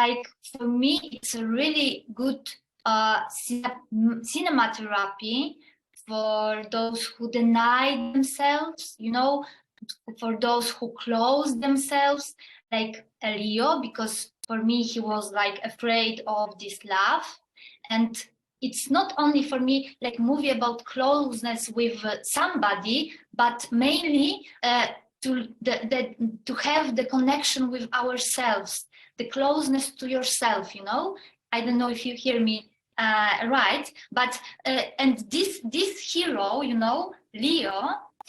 like for me, it's a really good cinema therapy for those who deny themselves, you know, for those who close themselves, like Leo, because for me, he was like afraid of this love. And it's not only for me like movie about closeness with somebody, but mainly to have the connection with ourselves, the closeness to yourself, you know. I don't know if you hear me right, but and this hero, you know, Leo,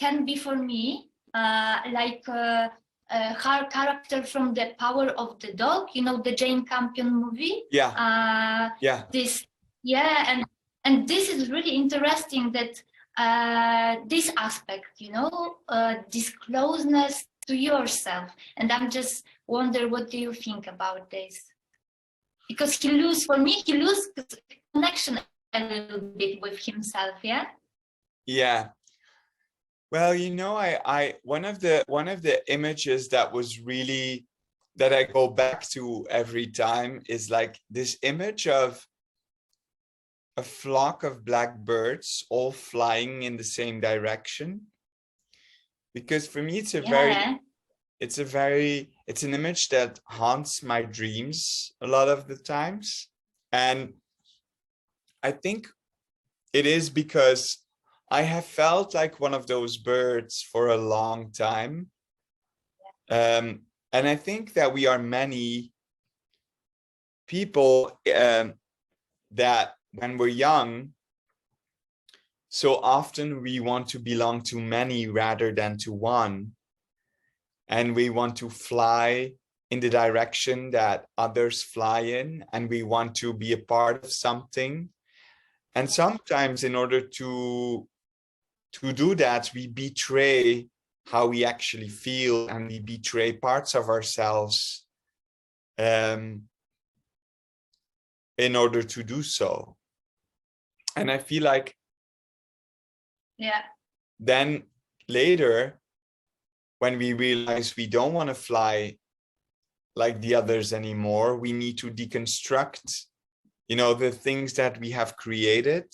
can be for me like her character from The Power of the Dog, you know, the Jane Campion movie. This, and this is really interesting that this aspect, you know, this closeness to yourself. And I'm just wonder, what do you think about this? Because he lose connection a little bit with himself, yeah. Yeah. Well, you know, I one of the images that was really that I go back to every time is like this image of a flock of blackbirds all flying in the same direction. Because for me, it's an image that haunts my dreams a lot of the times. And I think it is because I have felt like one of those birds for a long time. And I think that we are many people that when we're young, so often we want to belong to many rather than to one. And we want to fly in the direction that others fly in, and we want to be a part of something. And sometimes in order to do that, we betray how we actually feel, and we betray parts of ourselves in order to do so. And I feel like then later, when we realize we don't want to fly like the others anymore, we need to deconstruct, you know, the things that we have created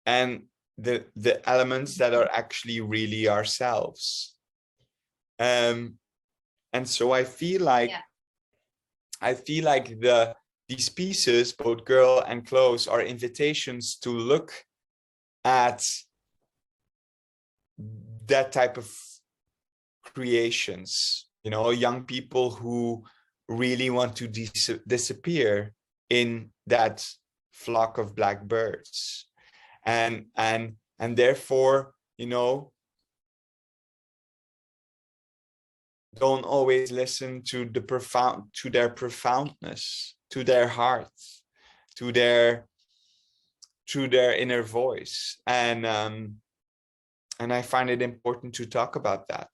and the elements that are actually really ourselves. And so I feel like these pieces, both Girl and Close, are invitations to look at that type of creations, you know, young people who really want to disappear in that flock of blackbirds, and therefore, you know, don't always listen to their profoundness, to their hearts, to their inner voice. And I find it important to talk about that.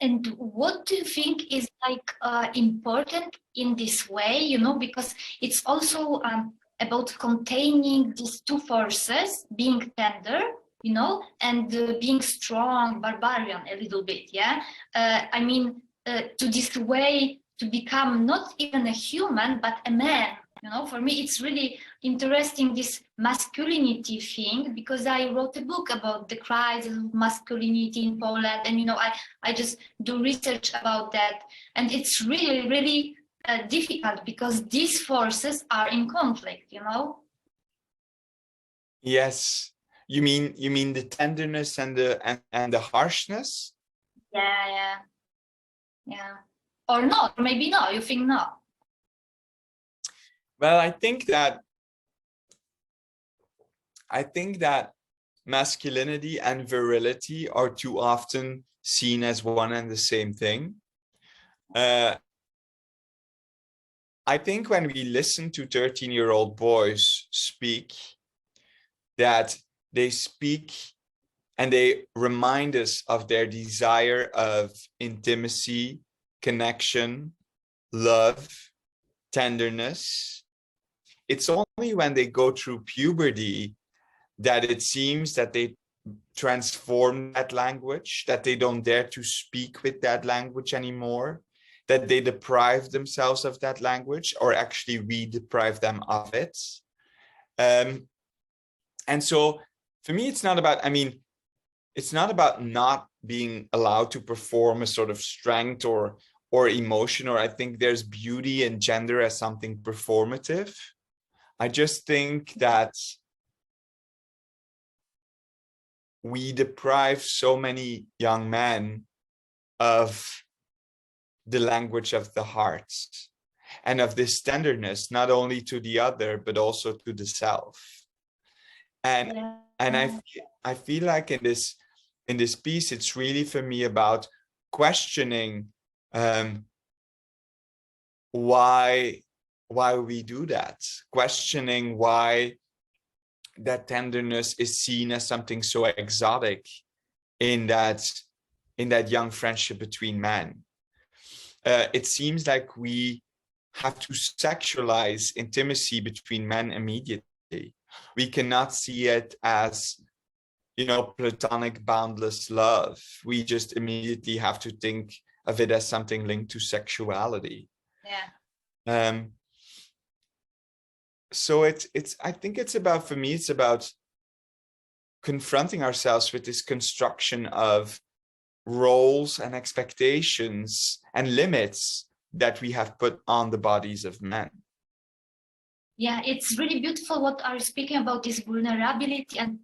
And what do you think is like important in this way, you know, because it's also about containing these two forces, being tender, you know, and being strong, barbarian a little bit, yeah? I mean, to this way to become not even a human, but a man. You know, for me, it's really interesting, this masculinity thing, because I wrote a book about the crisis of masculinity in Poland. And, you know, I just do research about that. And it's really, really difficult because these forces are in conflict, you know? Yes. You mean the tenderness and the harshness? Yeah. Or not, maybe not, you think not? Well, I think that masculinity and virility are too often seen as one and the same thing. I think when we listen to 13-year-old boys speak, that they speak and they remind us of their desire of intimacy, connection, love, tenderness. It's only when they go through puberty that it seems that they transform that language, that they don't dare to speak with that language anymore, that they deprive themselves of that language, or actually we deprive them of it. And so for me, it's not about, I mean, it's not about not being allowed to perform a sort of strength or emotion, or I think there's beauty in gender as something performative. I just think that we deprive so many young men of the language of the heart and of this tenderness, not only to the other, but also to the self. And I feel like in this piece, it's really for me about questioning why we do that, questioning why that tenderness is seen as something so exotic in that young friendship between men. It seems like we have to sexualize intimacy between men immediately. We cannot see it as, platonic, boundless love. We just immediately have to think of it as something linked to sexuality. Yeah. So I think it's about, for me, it's about confronting ourselves with this construction of roles and expectations and limits that we have put on the bodies of men. Yeah, it's really beautiful what are speaking about this vulnerability and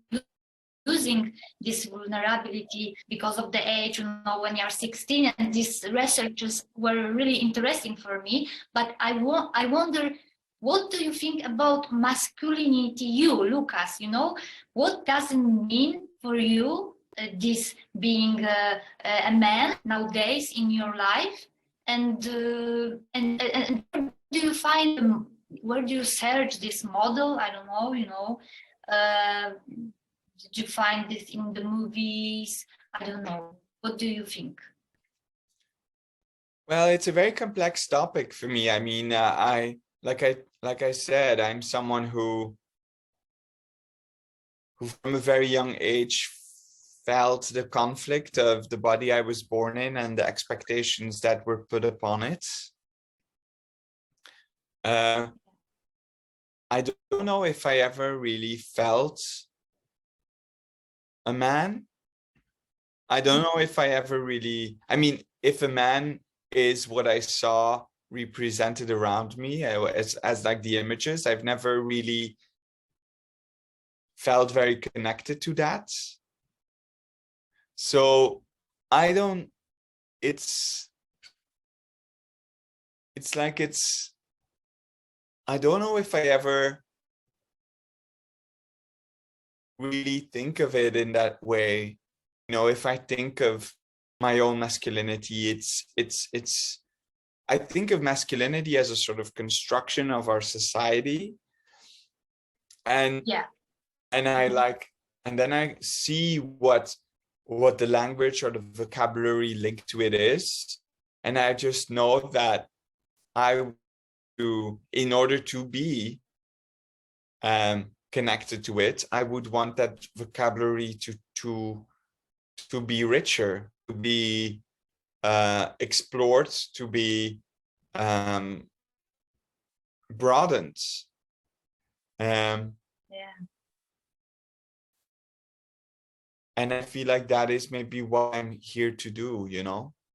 using this vulnerability because of the age, when you're 16, and these researches were really interesting for me. But I wonder, what do you think about masculinity, you, Lukas? What does it mean for you, this being a man nowadays in your life? And where do you search this model? I don't know, did you find this in the movies? I don't know. What do you think? Well, it's a very complex topic for me. I mean, like I said, I'm someone who from a very young age felt the conflict of the body I was born in and the expectations that were put upon it. I don't know if I ever really felt a man. I don't know if I ever really, I mean, if a man is what I saw represented around me as like the images, I've never really felt very connected to that. So I don't, I don't know if I ever really think of it in that way. If I think of my own masculinity, I think of masculinity as a sort of construction of our society. And and then I see what the language or the vocabulary linked to it is. And I just know that in order to be connected to it, I would want that vocabulary to be richer, to be explored, to be broadened. And I feel like that is maybe what I'm here to do,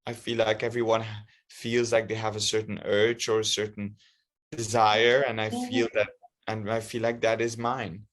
I feel like everyone feels like they have a certain urge or a certain desire, and I feel like that is mine.